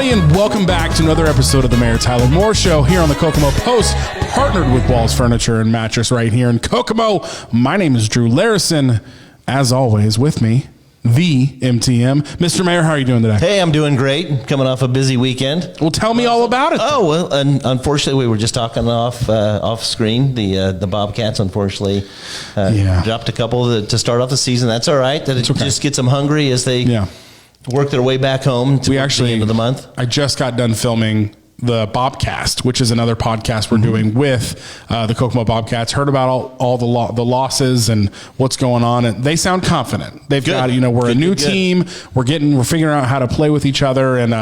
everybody, and welcome back to another episode of the Mayor Tyler Moore Show here on the Kokomo Post, partnered with Walls Furniture and Mattress right here in Kokomo. My name is Drew Larison. As always, with me, the MTM. Mr. Mayor, how are you doing today? Hey, I'm doing great. Coming off a busy weekend. Well, tell me all about it. Oh, well, unfortunately, we were just talking off screen. The Bobcats, unfortunately, dropped a couple to start off the season. That's all right. That it just gets them hungry as they work their way back home to the end of the month. I just got done filming the Bobcast, which is another podcast we're doing with the Kokomo Bobcats. Heard about all the losses and what's going on, and they sound confident. They've got, we're a new team. We're figuring out how to play with each other, and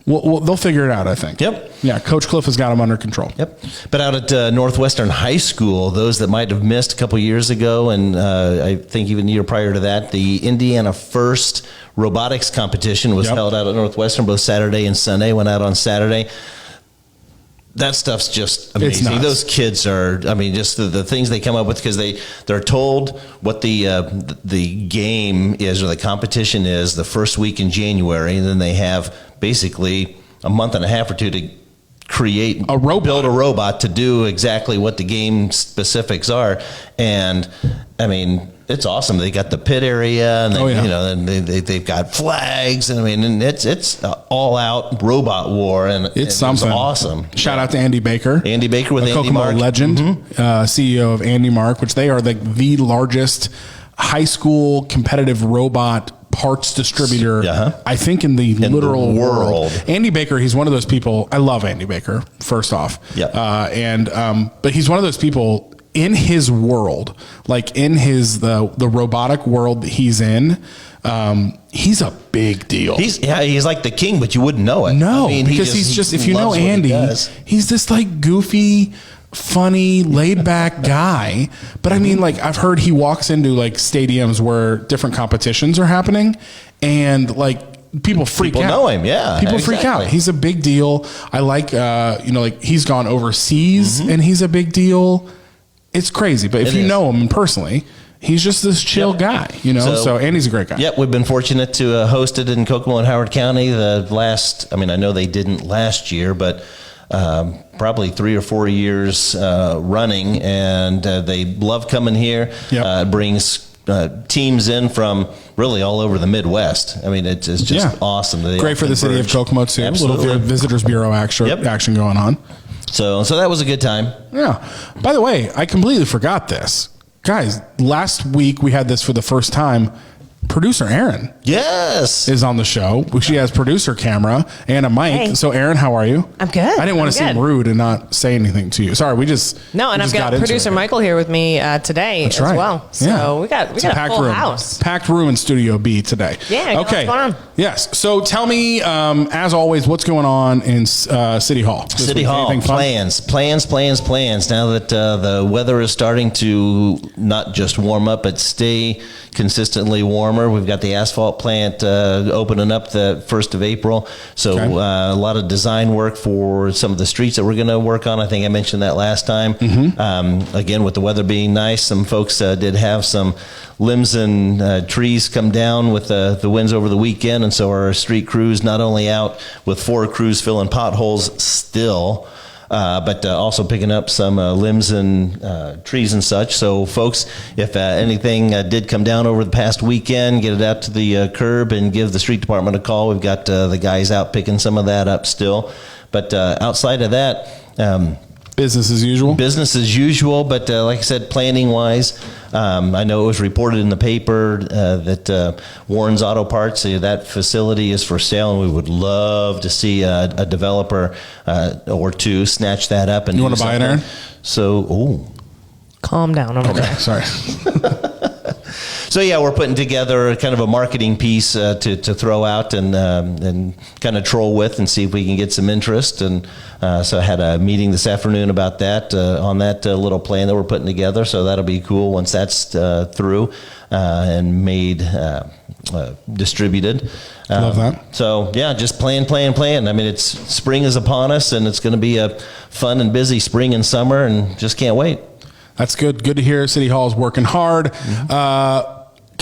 they'll figure it out, I think. Yep. Yeah, Coach Cliff has got them under control. Yep. But out at Northwestern High School, those that might have missed a couple years ago, and I think even the year prior to that, the Indiana First robotics competition was held out at Northwestern both Saturday and Sunday. Went out on Saturday. That stuff's just amazing. Those kids are, just the things they come up with, because they're told what the game is or the competition is the first week in January, and then they have basically a month and a half or two to build a robot to do exactly what the game specifics are. And it's awesome. They got the pit area, and and they've got flags, and it's all out robot war, and it's something awesome. Shout out to Andy Baker. Andy Baker with Andy Kokomo Mark, legend, CEO of Andy Mark, which they are the largest high school competitive robot parts distributor, I think, in the literal world. Andy Baker, he's one of those people. I love Andy Baker, first off. But he's one of those people in his world, like in the robotic world that he's in. He's a big deal. He's like the king, but you wouldn't know it. No, because he's just, if you know Andy, he's this like goofy, funny, laid back guy. But I've heard he walks into like stadiums where different competitions are happening, and like people freak out. People know him, yeah. People freak out. He's a big deal. I like, he's gone overseas and he's a big deal. It's crazy, but if you know him personally, he's just this chill guy, so Andy's a great guy. Yep, we've been fortunate to host it in Kokomo and Howard County the last, I know they didn't last year, but probably 3 or 4 years running, and they love coming here. It brings teams in from really all over the Midwest. It's just awesome. They great for the city of Kokomo, too. Absolutely. A little Visitors Bureau action going on. So that was a good time. Yeah. By the way, I completely forgot this. Guys, last week we had this for the first time. Producer Erin is on the show. She has producer camera and a mic. Hey. So Erin, how are you? I'm good. I didn't want to seem rude and not say anything to you. Sorry, I've got producer Michael here with me today as well. So we got a full house. Packed room in Studio B today. Yeah. Okay. What's going on? Yes. So tell me, as always, what's going on in City Hall? City Hall plans. Now that the weather is starting to not just warm up, but stay consistently warmer. We've got the asphalt plant opening up the 1st of April. So a lot of design work for some of the streets that we're going to work on. I think I mentioned that last time. Again, with the weather being nice, some folks did have some limbs and trees come down with the winds over the weekend. And so our street crews not only out with 4 crews filling potholes still, but also picking up some limbs and trees and such. So, folks, if anything did come down over the past weekend, get it out to the curb and give the street department a call. We've got the guys out picking some of that up still. But outside of that, business as usual. Business as usual, but like I said, planning-wise, I know it was reported in the paper that Warren's Auto Parts, that facility is for sale, and we would love to see a developer or two snatch that up. And you want to buy it, Aaron? So, calm down over there. Sorry. So we're putting together kind of a marketing piece to throw out and kind of troll with and see if we can get some interest. And so I had a meeting this afternoon about that on that little plan that we're putting together. So that'll be cool once that's through and made distributed. Love that. So just plan. It's spring is upon us, and it's going to be a fun and busy spring and summer, and just can't wait. That's good. Good to hear. City Hall is working hard.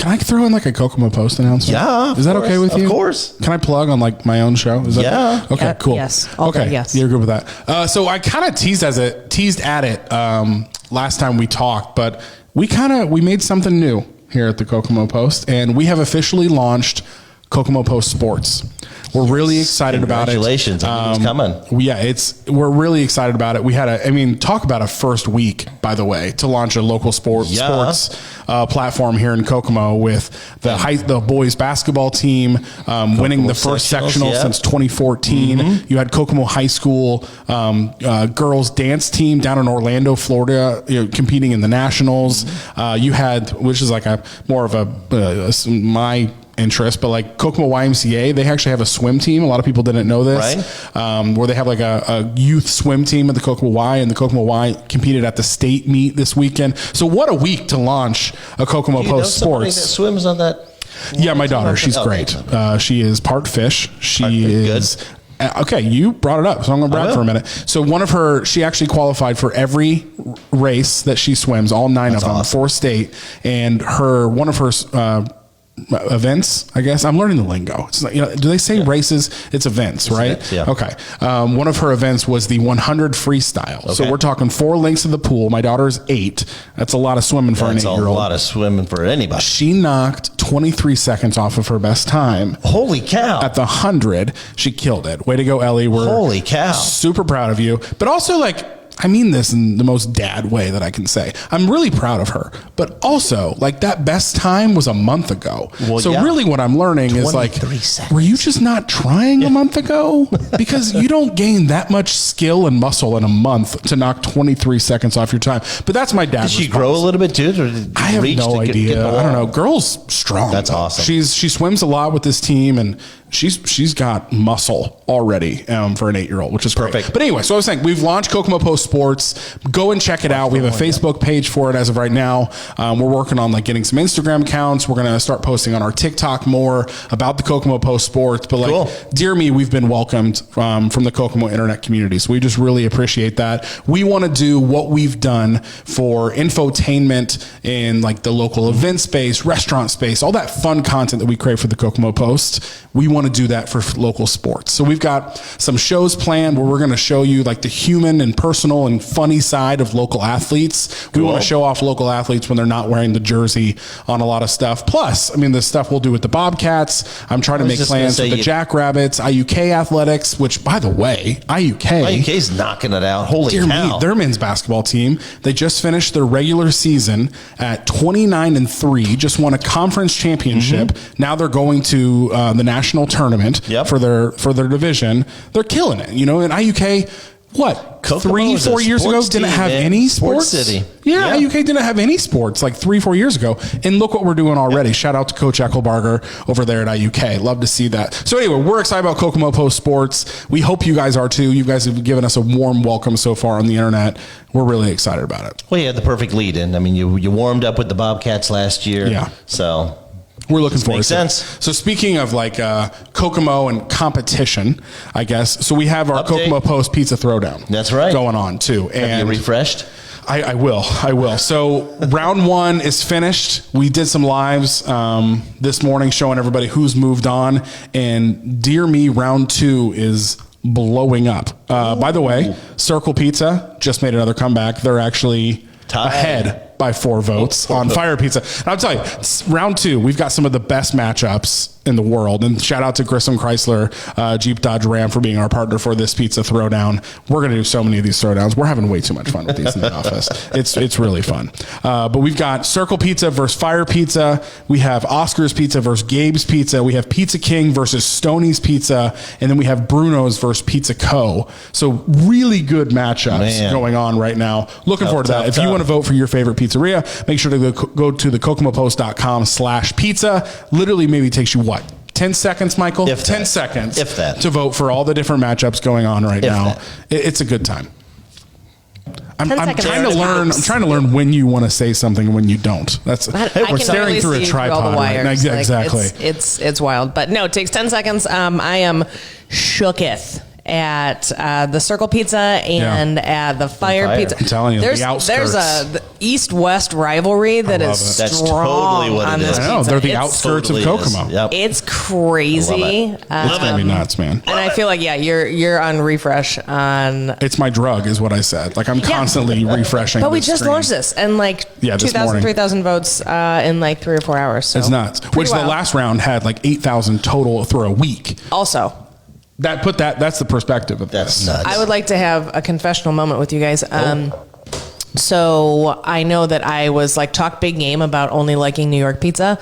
Can I throw in like a Kokomo Post announcement? Yeah. Is that okay with you? Of course. Can I plug on like my own show? Is that okay? Cool. Yes. Okay. Yes. You're good with that. So I kind of teased at it last time we talked, but we made something new here at the Kokomo Post, and we have officially launched Kokomo Post Sports. We're really excited about it. Congratulations. It's coming. We're really excited about it. We had talk about a first week, by the way, to launch a local sports platform here in Kokomo with the boys basketball team winning the first sectional since 2014. Mm-hmm. You had Kokomo High School girls dance team down in Orlando, Florida, competing in the nationals. Mm-hmm. You had, which is like more of my interest, but like Kokomo YMCA, they actually have a swim team. A lot of people didn't know this, right? Where they have like a youth swim team at the Kokomo Y, and the Kokomo Y competed at the state meet this weekend. So what a week to launch a Kokomo Post Sports. That swims on that. Yeah, my daughter. She's great. She is part fish. She is. Good. Okay, you brought it up, so I'm going to brag for a minute. So she actually qualified for every race that she swims, all 9 of them, for state, and one of her events, I guess. I'm learning the lingo. It's like, do they say races? It's events, right? Events, yeah. Okay. One of her events was the 100 freestyle. Okay. So we're talking 4 lengths of the pool. My daughter's 8. That's a lot of swimming for an 8-year-old. That's a lot of swimming for anybody. She knocked 23 seconds off of her best time. Holy cow. At the 100, she killed it. Way to go, Ellie. Holy cow. Super proud of you. But also, I mean this in the most dad way that I can say. I'm really proud of her, but also that best time was a month ago. Well, so really what I'm learning is seconds. Were you just not trying a month ago? Because you don't gain that much skill and muscle in a month to knock 23 seconds off your time. But that's my dad's Did she grow a little bit too? Or did I have no idea. I don't know. Girl's strong. That's awesome. She swims a lot with this team, and she's got muscle already for an 8-year-old, which is perfect. Great. But anyway, so I was saying we've launched Kokomo Post Sports. Go and check it out. We have a Facebook page for it as of right now. We're working on getting some Instagram accounts. We're going to start posting on our TikTok more about the Kokomo Post Sports. But dear me, we've been welcomed from the Kokomo internet community. So we just really appreciate that. We want to do what we've done for infotainment in the local event space, restaurant space, all that fun content that we create for the Kokomo Post. We want to do that for local sports. So we've got some shows planned where we're going to show you the human and personal and funny side of local athletes. We want to show off local athletes when they're not wearing the jersey on a lot of stuff. Plus, the stuff we'll do with the Bobcats. I'm trying to make plans with the Jackrabbits, IUK Athletics, which, by the way, IUK's knocking it out. Holy cow. Their men's basketball team, they just finished their regular season at 29-3, just won a conference championship. Mm-hmm. Now they're going to the national tournament for their division. They're killing it. And IUK, what, Kokomo 3-4 years ago didn't have any sports? City. Yeah, IUK didn't have any sports 3-4 years ago. And look what we're doing already. Shout out to Coach Eckelbarger over there at IUK. Love to see that. So anyway, we're excited about Kokomo Post Sports. We hope you guys are too. You guys have given us a warm welcome so far on the internet. We're really excited about it. Well, you had the perfect lead in. You warmed up with the Bobcats last year. Yeah. So we're looking forward to it. So speaking of Kokomo and competition, I guess. So we have our Kokomo Post Pizza Throwdown. That's right. Going on too. Have you refreshed? I will. So round 1 is finished. We did some lives this morning showing everybody who's moved on. And dear me, round 2 is blowing up. By the way, Circle Pizza just made another comeback. They're actually ahead by 4 votes on Fire Pizza. And I'll tell you, round 2, we've got some of the best matchups in the world. And shout out to Grissom, Chrysler, Jeep, Dodge, Ram for being our partner for this Pizza Throwdown. We're going to do so many of these throwdowns. We're having way too much fun with these in the office. It's really fun. But we've got Circle Pizza versus Fire Pizza. We have Oscar's Pizza versus Gabe's Pizza. We have Pizza King versus Stoney's Pizza. And then we have Bruno's versus Pizza Co. So really good matchups going on right now. Looking forward to that. If you want to vote for your favorite pizzeria, make sure to go to the kokomopost.com/pizza. Literally maybe takes you 10 seconds, Michael? 10 seconds. If that. To vote for all the different matchups going on right now. It's a good time. I'm trying to learn when you want to say something and when you don't. We're staring through a tripod. Exactly. It's wild. But no, it takes 10 seconds. I am shooketh at the Circle Pizza and at the Fire Pizza. I'm telling you, the outskirts. east-west rivalry that is strong. That's totally what it is. I know, they're the outskirts of Kokomo. Yep. It's crazy. It's gonna be nuts, man. And I feel like you're on refresh on. It's my drug, is what I said. Like I'm constantly refreshing. But we just launched this, and 2,000, 3,000 votes in 3 or 4 hours. So. It's nuts. Which the last round had 8,000 total for a week. Also. That's the perspective of this. Nuts. I would like to have a confessional moment with you guys. So I know that I was talk big game about only liking New York pizza,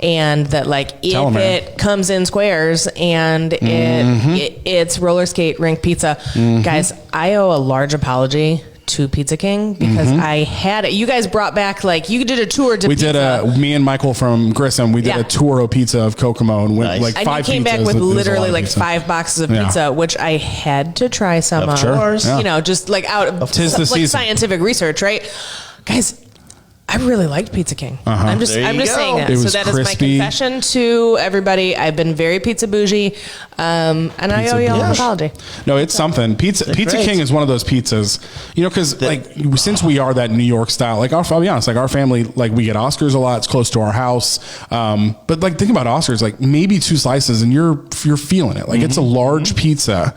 and that if it comes in squares and it's roller skate rink pizza, guys, I owe a large apology to Pizza King because I had it. You guys brought back you did a tour to. We pizza. did me and Michael from Grissom. We did a tour of pizza of Kokomo and went and 5 you came back with literally 5 boxes of pizza, which I had to try some of. Course. You know, just out of scientific research, right, guys? I really liked Pizza King. I'm just saying that. So that is my confession to everybody. I've been very pizza bougie, and I owe you all an apology. No, it's something. Pizza King is one of those pizzas, because since we are that New York style, I'll be honest, our family, we get Oscars a lot. It's close to our house. But think about Oscars, maybe 2 slices and you're feeling it. It's a large pizza.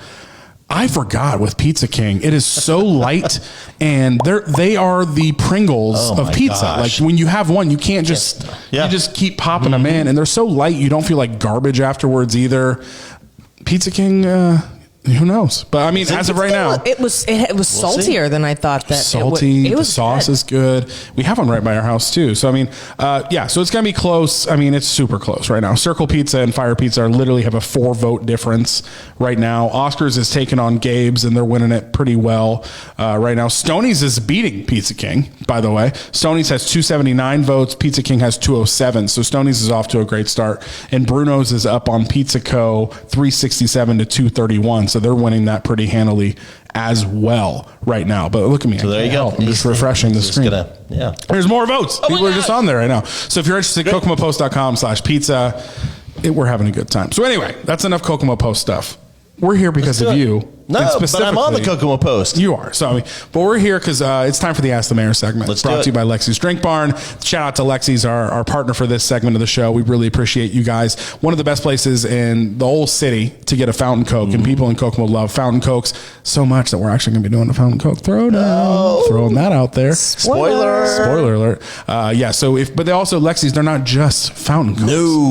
I forgot with Pizza King, it is so light, and they are the Pringles of pizza. Gosh. When you have one, you can't just you just keep popping them in, and they're so light you don't feel like garbage afterwards either. Pizza King, who knows? But I mean, as of right now, it was saltier than I thought. That salty. It was the sauce is good. We have one right by our house too. So I mean, so it's gonna be close. I mean, it's super close right now. Circle Pizza and Fire Pizza literally have a 4 vote difference right now. Oscars is taking on Gabe's and they're winning it pretty well right now. Stoney's is beating Pizza King, by the way. Stoney's has 279 votes. Pizza King has 207. So Stoney's is off to a great start, and Bruno's is up on Pizza Co. 367 to 231. So they're winning that pretty handily as well right now. But look at me. So there you go. I'm just refreshing the screen. There's more votes. People are just on there right now. So if you're interested, kokomopost.com/pizza. We're having a good time. So anyway, that's enough Kokomo Post stuff. We're here because of you. No, but I'm on the Kokomo Post. You are. So, but we're here because it's time for the Ask the Mayor segment. Brought to you by Lexi's Drink Barn. Shout out to Lexi's, our partner for this segment of the show. We really appreciate you guys. One of the best places in the whole city to get a fountain Coke, and people in Kokomo love fountain Cokes so much that we're actually going to be doing a fountain Coke throwdown. Throwing that out there. Spoiler alert. But they also, Lexi's, they're not just fountain Cokes.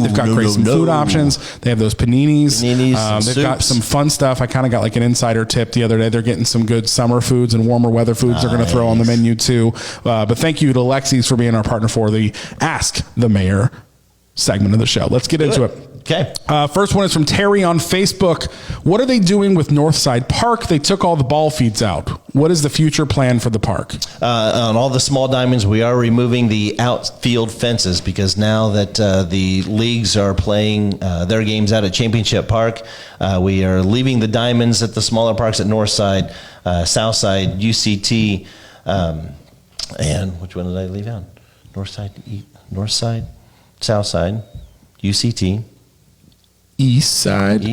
They've got great food options. They have those paninis. They've got some fun stuff. I kind of got an insider tip the other day. They're getting some good summer foods and warmer weather foods they're going to throw on the menu too. But thank you to Lexi's for being our partner for the Ask the Mayor segment of the show. Let's get into it. Okay. First one is from Terry on Facebook. What are they doing with Northside Park? They took all the ball feeds out. What is the future plan for the park? On all the small diamonds, we are removing the outfield fences because now that the leagues are playing their games out at Championship Park, we are leaving the diamonds at the smaller parks at Northside, Southside, UCT, and which one did I leave out? Northside, Southside, UCT. East side. Yeah,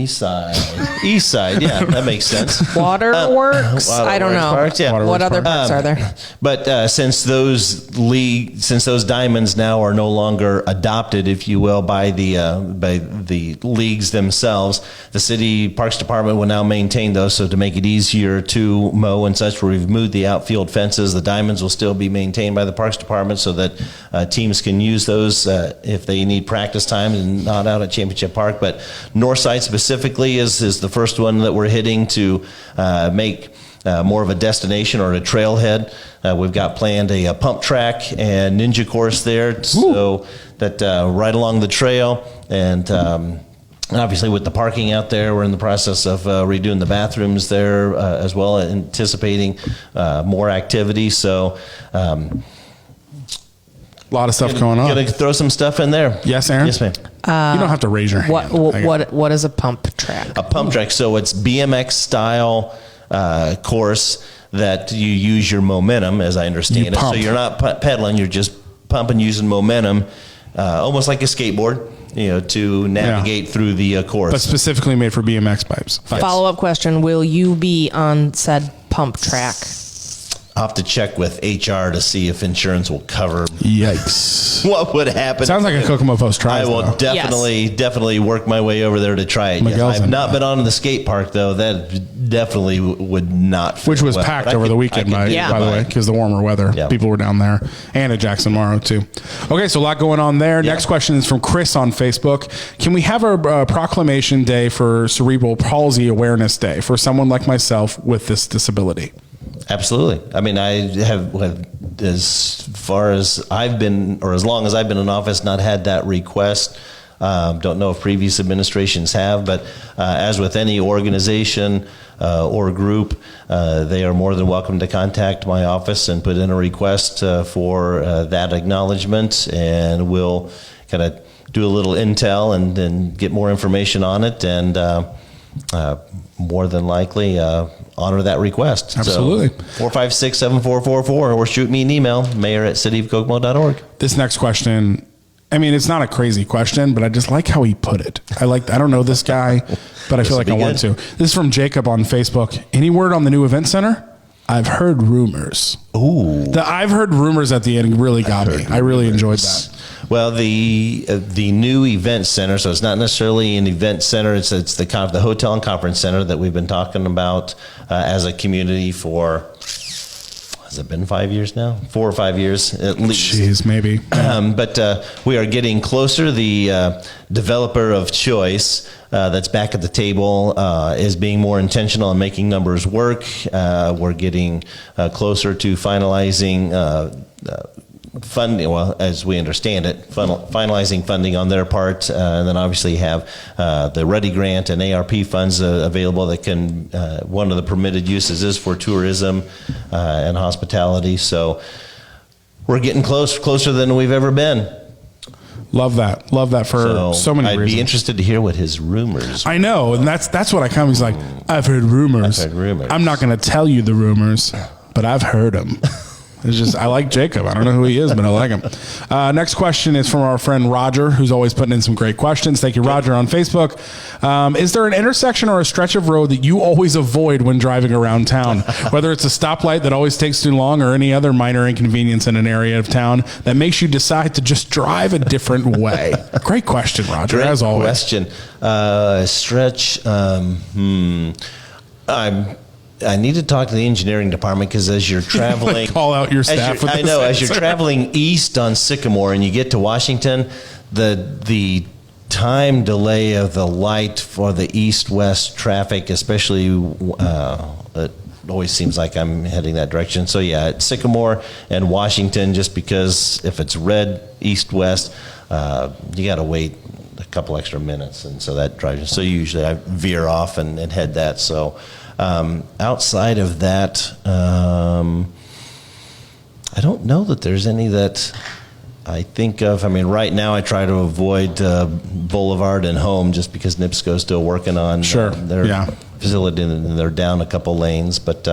that makes sense. Waterworks. I don't know. Parks, yeah. What other parks are there? But since those diamonds now are no longer adopted, if you will, by the leagues themselves, the city parks department will now maintain those. So to make it easier to mow and such, we've moved the outfield fences. The diamonds will still be maintained by the parks department, so that teams can use those if they need practice time and not out at Championship Park, but Northside specifically is the first one that we're hitting to make more of a destination or a trailhead. We've got planned a pump track and ninja course there, so that right along the trail, and obviously with the parking out there, we're in the process of redoing the bathrooms there as well, anticipating more activity. So a lot of stuff going on. Gonna throw some stuff in there. Yes, Aaron? Yes, ma'am. You don't have to raise your hand. What is a pump track? A pump track. So it's BMX style course that you use your momentum, as I understand it. So you're not pedaling, you're just pumping using momentum, almost like a skateboard, to navigate through the course. But specifically made for BMX pipes. Follow-up question, will you be on said pump track? I'll have to check with HR to see if insurance will cover. Yikes! What would happen? Sounds like a Kokomo Post try. I will definitely work my way over there to try it. Yes, I've not been on the skate park though. That definitely would not. Which was packed over the weekend, by the way, because the warmer weather. Yeah. People were down there, and at Jackson Morrow too. Okay, so a lot going on there. Yeah. Next question is from Chris on Facebook. Can we have a proclamation day for Cerebral Palsy Awareness Day for someone like myself with this disability? Absolutely. I mean, I have, as far as I've been, or as long as I've been in office, not had that request. Don't know if previous administrations have, but as with any organization or group, they are more than welcome to contact my office and put in a request for that acknowledgement, and we'll kind of do a little intel and then get more information on it, and more than likely honor that request. Absolutely. So 456-7444, or shoot me an email, mayor@cityofkokomo.org. This next question, I mean, it's not a crazy question, but I just like how he put it. I don't know this guy, but I feel like I want to. This is from Jacob on Facebook. Any word on the new event center? I've heard rumors. Ooh. The I've heard rumors at the end really got me. I really enjoyed that. Well, the new event center, so it's not necessarily an event center. It's the hotel and conference center that we've been talking about as a community for, has it been 5 years now? 4 or 5 years at least. Jeez, maybe. But we are getting closer. The developer of choice that's back at the table is being more intentional in making numbers work. We're getting closer to finalizing funding, well, as we understand it, finalizing funding on their part, and then obviously have the Ready Grant and ARP funds available that can, one of the permitted uses is for tourism and hospitality. So we're getting closer than we've ever been. Love that for so many reasons. I'd be interested to hear what his rumors were. I know, and that's what I come. He's like, I've heard rumors. I'm not going to tell you the rumors, but I've heard them. It's just, I like Jacob. I don't know who he is, but I like him. Next question is from our friend Roger, who's always putting in some great questions. Thank you, Roger, on Facebook. Is there an intersection or a stretch of road that you always avoid when driving around town? Whether it's a stoplight that always takes too long or any other minor inconvenience in an area of town that makes you decide to just drive a different way? Great question, Roger, great as always. Question. Stretch, I need to talk to the engineering department, because as you're traveling, call out your staff. As you're traveling east on Sycamore and you get to Washington, the time delay of the light for the east-west traffic, especially, it always seems like I'm heading that direction. So yeah, at Sycamore and Washington, just because if it's red east-west, you got to wait a couple extra minutes, and so that drives. So usually I veer off and head that. So. Outside of that, I don't know that there's any that I think of. I mean, right now I try to avoid Boulevard and Home, just because NIPSCO's still working on their facility, and they're down a couple lanes. But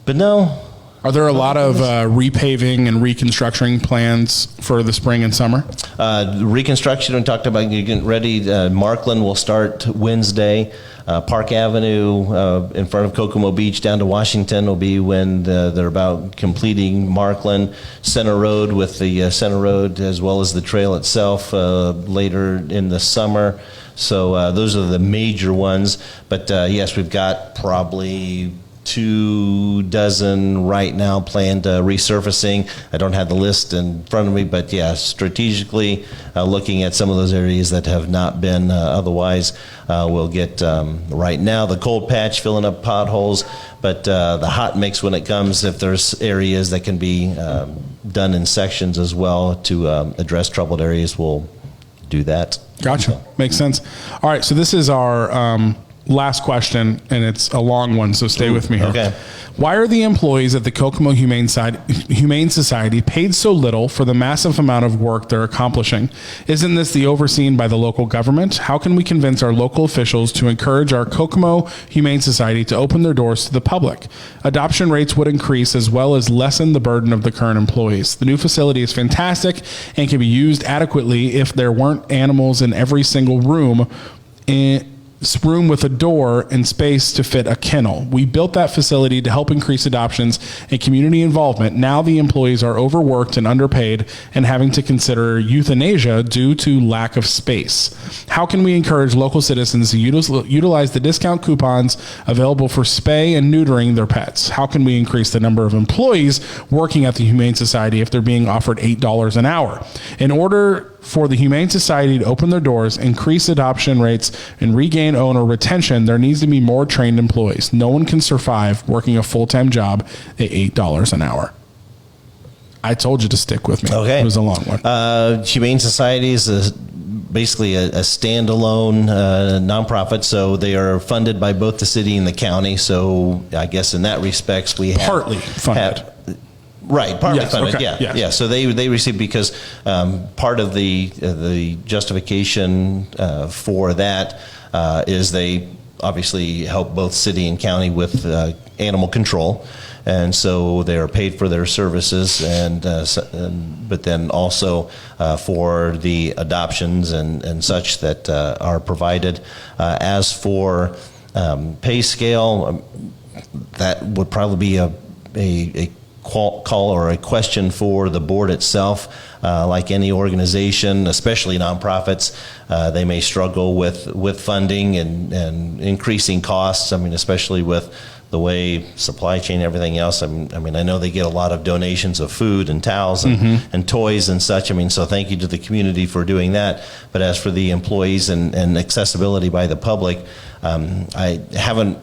no. Are there a lot of repaving and reconstruction plans for the spring and summer? Reconstruction, we talked about getting ready. Markland will start Wednesday. Park Avenue in front of Kokomo Beach down to Washington will be when they're about completing Markland. Center Road with the Center Road as well as the trail itself later in the summer. So those are the major ones. But yes, we've got probably 24 right now planned resurfacing. I don't have the list in front of me, but yeah, strategically looking at some of those areas that have not been otherwise. We'll get right now the cold patch filling up potholes, but the hot mix when it comes, if there's areas that can be done in sections as well to address troubled areas, we'll do that. Gotcha. Makes sense. All right, so this is our last question, and it's a long one, so stay with me here. Okay. Why are the employees at the Kokomo Humane Society paid so little for the massive amount of work they're accomplishing? Isn't this the overseen by the local government? How can we convince our local officials to encourage our Kokomo Humane Society to open their doors to the public? Adoption rates would increase as well as lessen the burden of the current employees. The new facility is fantastic and can be used adequately if there weren't animals in every single room. room with a door and space to fit a kennel. We built that facility to help increase adoptions and community involvement. Now the employees are overworked and underpaid and having to consider euthanasia due to lack of space. How can we encourage local citizens to utilize the discount coupons available for spay and neutering their pets? How can we increase the number of employees working at the Humane Society if they're being offered $8 an hour? In order for the Humane Society to open their doors, increase adoption rates, and regain owner retention, there needs to be more trained employees. No one can survive working a full-time job at $8 an hour. I told you to stick with me. Okay. It was a long one. Humane Society is basically a standalone nonprofit, so they are funded by both the city and the county. So I guess in that respects, we have partly funded. Right, partly yes, funded. okay, Yeah, yes. yeah. So they receive because part of the justification for that is they obviously help both city and county with animal control, and so they are paid for their services, but then also for the adoptions and such that are provided. As for pay scale, that would probably be a call or a question for the board itself. Like any organization, especially nonprofits, they may struggle with funding and increasing costs. I mean, especially with the way supply chain, everything else. I mean, I know they get a lot of donations of food and towels and toys and such. I mean, so thank you to the community for doing that. But as for the employees and accessibility by the public, I haven't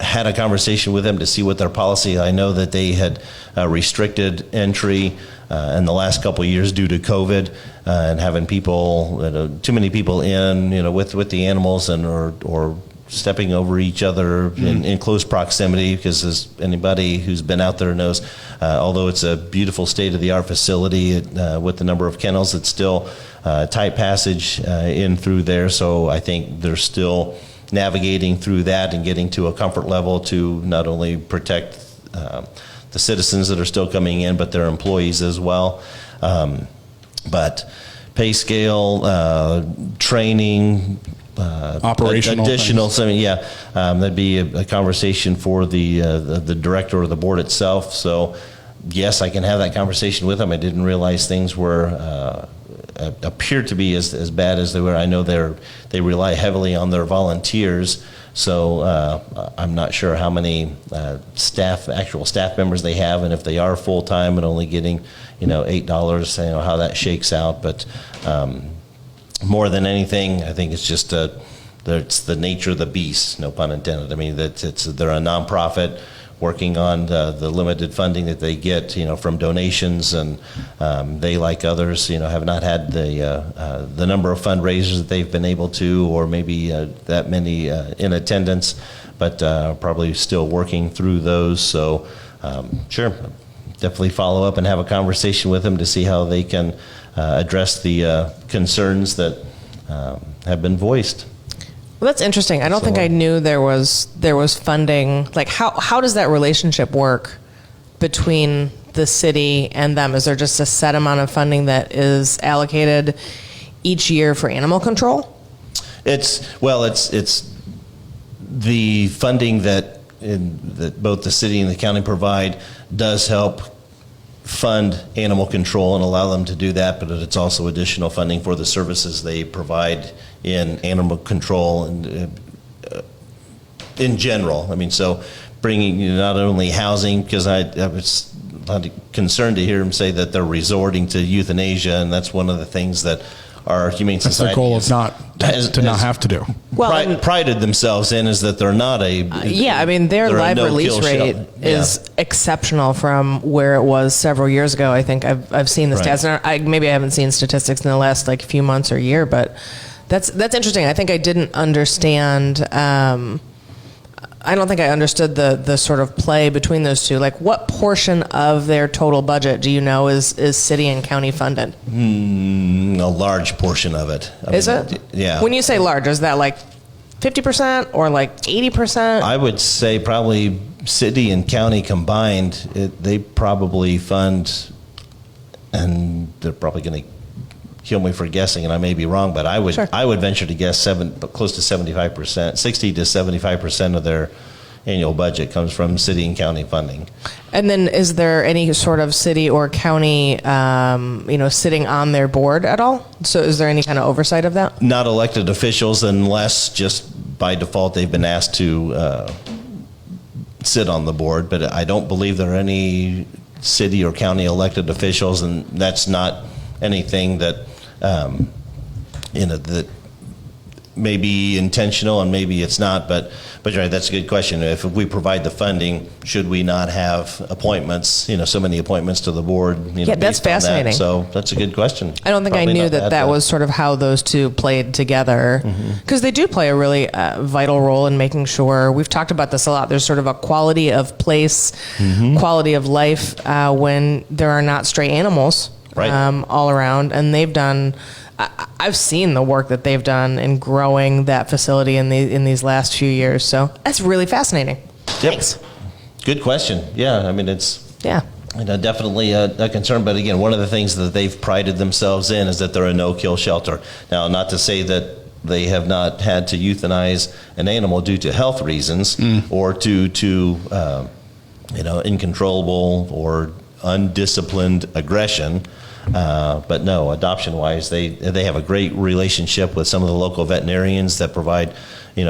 had a conversation with them to see what their policy. I know that they had restricted entry in the last couple of years due to COVID and having people, too many people in, with the animals and or stepping over each other in close proximity. Because as anybody who's been out there knows, although it's a beautiful state-of-the-art facility with the number of kennels, it's still tight passage in through there. So I think they're still navigating through that and getting to a comfort level to not only protect the citizens that are still coming in, but their employees as well. But pay scale, training, operational additional, that'd be a conversation for the director or the board itself. So yes, I can have that conversation with them. I didn't realize things were appeared to be as bad as they were. I know they rely heavily on their volunteers, so I'm not sure how many actual staff members they have, and if they are full time and only getting $8, how that shakes out. But more than anything, I think it's just it's the nature of the beast, no pun intended. I mean, they're a nonprofit working on the limited funding that they get, from donations, and they, like others, have not had the number of fundraisers that they've been able to, or maybe that many in attendance, but probably still working through those. So, sure, definitely follow up and have a conversation with them to see how they can address the concerns that have been voiced. Well, that's interesting. I don't think I knew there was funding. Like, how does that relationship work between the city and them? Is there just a set amount of funding that is allocated each year for animal control? It's the funding that both the city and the county provide does help fund animal control and allow them to do that, but it's also additional funding for the services they provide in animal control and in general. I mean, so bringing not only housing, because I was concerned to hear him say that they're resorting to euthanasia, and that's one of the things that our Humane Society, that's the goal of not have to do. Well, prided themselves in is that they're not a their live release rate is exceptional from where it was several years ago. I think I've seen the stats, and maybe I haven't seen statistics in the last few months or year, but that's interesting. I think I didn't understand. I don't think I understood the sort of play between those two. Like, what portion of their total budget do you know is city and county funded? A large portion of it. Is it? Yeah. When you say large, is that like 50% or like 80%? I would say probably city and county combined, they probably fund, and they're probably going to kill me for guessing, and I may be wrong, but I would venture to guess close to 75%, 60 to 75% of their annual budget comes from city and county funding. And then is there any sort of city or county, sitting on their board at all? So is there any kind of oversight of that? Not elected officials, unless just by default they've been asked to sit on the board, but I don't believe there are any city or county elected officials, and that's not anything that that may be intentional and maybe it's not, but right, that's a good question. If we provide the funding, should we not have appointments, so many appointments to the board? Yeah, that's fascinating. That? So that's a good question. I don't think I knew that was sort of how those two played together, because they do play a really vital role in making sure, we've talked about this a lot, there's sort of a quality of place, quality of life when there are not stray animals all around, and they've done, I've seen the work that they've done in growing that facility in these last few years. So that's really fascinating. Yep. Thanks. Good question. Yeah, I mean, it's definitely a concern. But again, one of the things that they've prided themselves in is that they're a no-kill shelter. Now, not to say that they have not had to euthanize an animal due to health reasons or due to uncontrollable or undisciplined aggression. But no, adoption-wise, they have a great relationship with some of the local veterinarians that provide,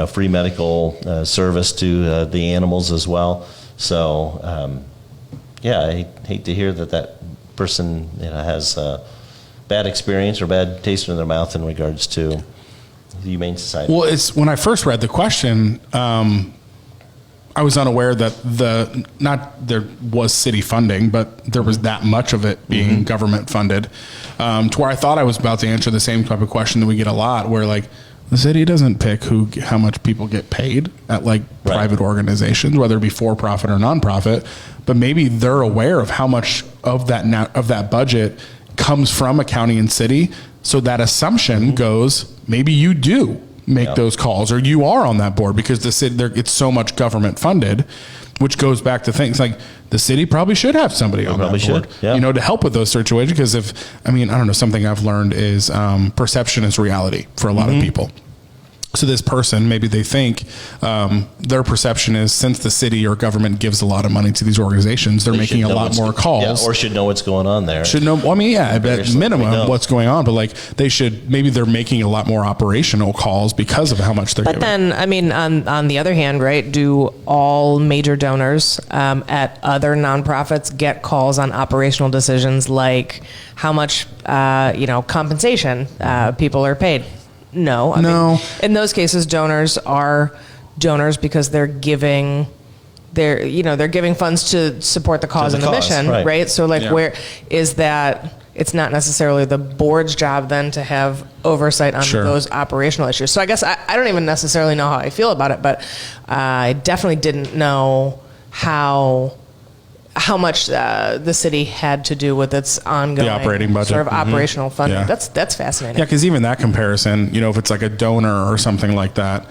free medical service to the animals as well. So, I hate to hear that person has a bad experience or bad taste in their mouth in regards to the Humane Society. Well, it's when I first read the question, I was unaware that there was city funding, but there was that much of it being government funded, to where I thought I was about to answer the same type of question that we get a lot, where like the city doesn't pick how much people get paid at private organizations, whether it be for profit or nonprofit, but maybe they're aware of how much of that budget comes from a county and city. So that assumption goes, maybe you do make those calls, or you are on that board because the city, it's so much government funded, which goes back to things like the city probably should have somebody on that board, to help with those situations. Because something I've learned is perception is reality for a lot of people. So this person, maybe they think their perception is, since the city or government gives a lot of money to these organizations, they're making a lot more calls. Or should know what's going on there. Should know. Well, I mean, at minimum, what's going on. But maybe they're making a lot more operational calls because of how much they're giving. But then, I mean, on the other hand, right, do all major donors at other nonprofits get calls on operational decisions like how much, compensation people are paid? No. I mean, in those cases, donors are donors because they're giving funds to support the cause and the mission, right? So where is that? It's not necessarily the board's job then to have oversight on those operational issues. So I guess I don't even necessarily know how I feel about it, but I definitely didn't know how much the city had to do with its ongoing operating budget, sort of operational funding. Yeah. That's fascinating. Yeah, because even that comparison, if it's like a donor or something like that,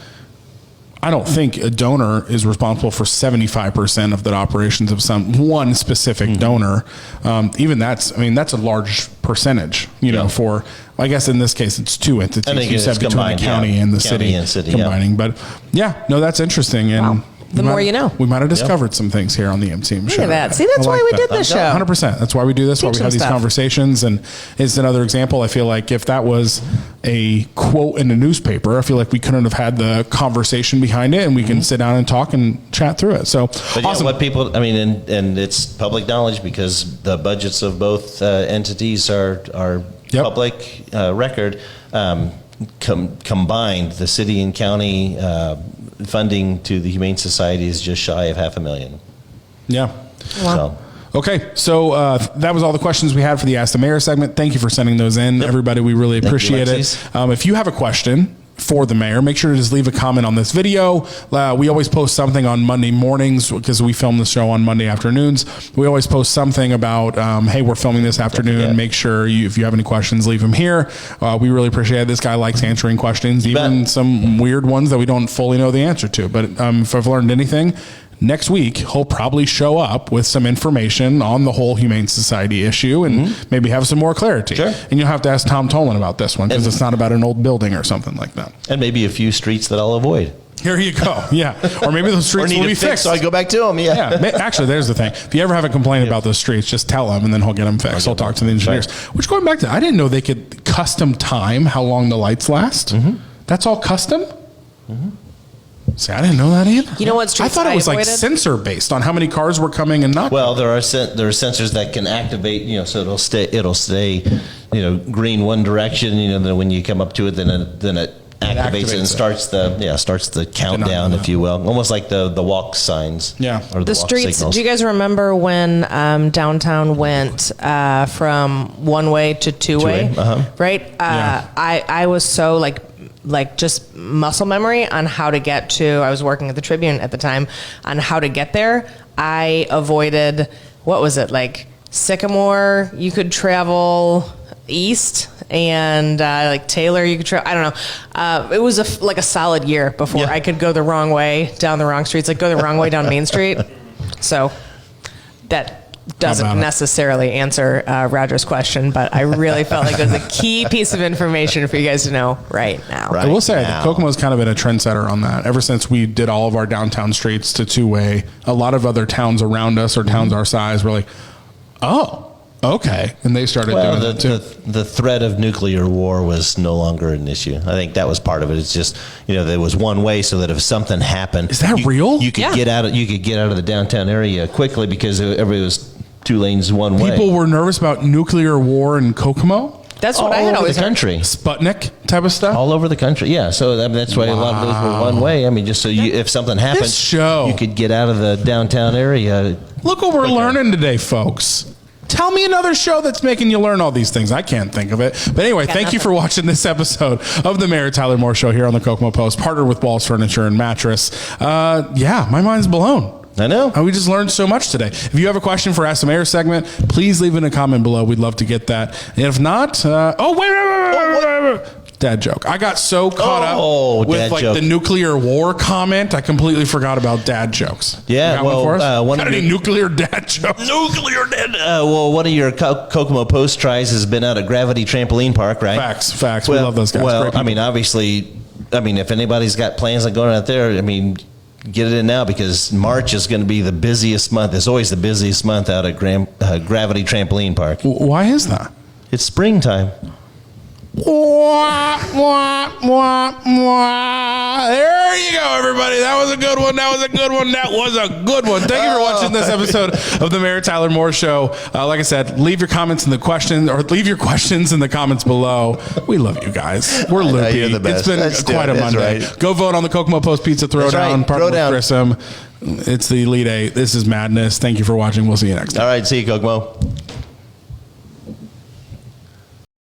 I don't think a donor is responsible for 75% of the operations of one specific donor. Even that's a large percentage, for, I guess in this case, it's two entities. I think you said between the county and the city combining. But that's interesting. And wow. The more you know. We might have discovered some things here on the M-Team show. Look at that. See, that's why we did this show. 100%. That's why we do this, why we have these conversations. And it's another example. I feel like if that was a quote in a newspaper, I feel like we couldn't have had the conversation behind it, and we can sit down and talk and chat through it. So, awesome. What people, and it's public knowledge because the budgets of both entities are public record. Combined, the city and county funding to the Humane Society is just shy of $500,000. Yeah. Wow. So, okay, so that was all the questions we had for the Ask the Mayor segment. Thank you for sending those in, everybody. We really appreciate it. If you have a question for the mayor, make sure to just leave a comment on this video. We always post something on Monday mornings because we film the show on Monday afternoons. We always post something about, hey, we're filming this afternoon. Make sure if you have any questions, leave them here. We really appreciate it. This guy likes answering questions, even some weird ones that we don't fully know the answer to. But if I've learned anything, next week he'll probably show up with some information on the whole Humane Society issue and maybe have some more clarity. Sure. And you'll have to ask Tom Tolan about this one because it's not about an old building or something like that. And maybe a few streets that I'll avoid. Here you go. Yeah. Or maybe those streets will be fixed. So I go back to them. Yeah. Actually, there's the thing. If you ever have a complaint about those streets, just tell him and then he'll get them fixed. He'll talk to the engineers. Right. Which, going back to, I didn't know they could custom time how long the lights last. That's all custom? See, I didn't know that either. You know what streets I thought it was like sensor based on how many cars were coming and not. Well, there are sensors that can activate, so it'll stay, green one direction, then when you come up to it, then it activates it and starts the countdown, if you will, almost like the walk signs. Yeah, or the streets. signals. Do you guys remember when downtown went from one way to two way? Right. I was so like just muscle memory on how to get to. I was working at the Tribune at the time on how to get there. I avoided, what was it, like Sycamore? You could travel east. And like Taylor, you could try. I don't know. It was a solid year before I could go the wrong way down the wrong streets. Like go the wrong way down Main Street. So that doesn't necessarily answer Roger's question, but I really felt like it was a key piece of information for you guys to know right now. I will say Kokomo's kind of been a trendsetter on that. Ever since we did all of our downtown streets to two-way, a lot of other towns around us or towns our size were like, oh. Okay, and they started doing that too. The threat of nuclear war was no longer an issue. I think that was part of it. It's just there was one way, so that if something happened, is that real? You could get out of the downtown area quickly because everybody was 2 lanes one way. People were nervous about nuclear war in Kokomo. That's what I had always heard. Country. Sputnik type of stuff? All over the country, yeah. So that's why a lot of those were one way. I mean, just so if something happened, you could get out of the downtown area. Look what we're learning today, folks. Tell me another show that's making you learn all these things. I can't think of it. But anyway, thank you for watching this episode of the Mayor Tyler Moore Show here on the Kokomo Post, partnered with Walls Furniture and Mattress. My mind's blown. I know. We just learned so much today. If you have a question for Ask the Mayor segment, please leave in a comment below. We'd love to get that. And if not, wait. Dad joke. I got so caught up with the nuclear war comment, I completely forgot about dad jokes. Yeah, any nuclear dad jokes? Nuclear dad. One of your Kokomo Post tries has been out at Gravity Trampoline Park, right? Facts. We love those guys. Well, obviously, if anybody's got plans on going out there, get it in now because March is going to be the busiest month. It's always the busiest month out at Gravity Trampoline Park. Why is that? It's springtime. There you go, everybody. That was a good one. Thank you for watching this episode of the Mayor Tyler Moore Show. Like I said, leave your comments in the questions in the comments below. We love you guys. We're loopy. It's been quite a Monday. Right. Go vote on the Kokomo Post Pizza Throwdown. Partner with Grissom. It's the Elite 8. This is madness. Thank you for watching. We'll see you next time. All right. See you, Kokomo.